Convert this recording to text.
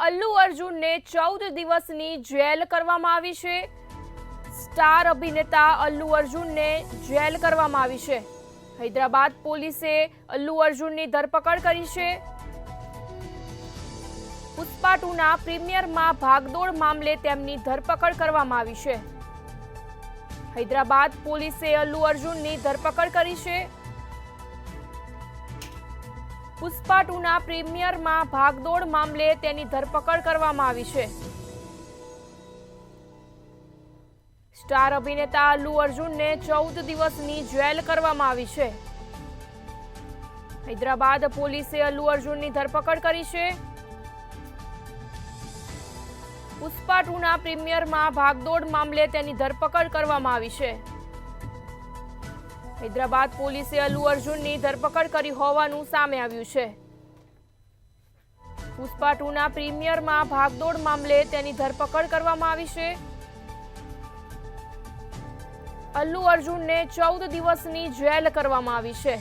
અલ્લુ અર્જુનને 14 દિવસની જેલ કરવામાં આવી છે। સ્ટાર અભિનેતા અલ્લુ અર્જુનને જેલ કરવામાં આવી છે। હૈદરાબાદ પોલીસે અલ્લુ અર્જુનની ધરપકડ કરી છે। પુષ્પા 2ના પ્રીમિયરમાં ભાગદોડ મામલે તેમની ધરપકડ કરવામાં આવી છે। હૈદરાબાદ પોલીસે અલ્લુ અર્જુનની ધરપકડ કરી છે। પુષ્પા 2ના પ્રીમિયરમાં ભાગદોડ મામલે તેની ધરપકડ કરવામાં આવી છે। સ્ટાર અભિનેતા અલ્લુ અર્જુનને 14 દિવસની જેલ કરવામાં આવી છે। હૈદરાબાદ પોલીસે અલ્લુ અર્જુનની ધરપકડ કરી છે। પુષ્પા 2ના પ્રીમિયરમાં ભાગદોડ મામલે તેની ધરપકડ કરવામાં આવી છે। હૈદરાબાદ પોલીસે અલ્લુ અર્જુનની ધરપકડ કરી હોવાનું સામે આવ્યું છે। પુષ્પા 2ના પ્રીમિયરમાં ભાગદોડ મામલે તેની ધરપકડ કરવામાં આવી છે। અલ્લુ અર્જુનને 14 દિવસની જેલ કરવામાં આવી છે।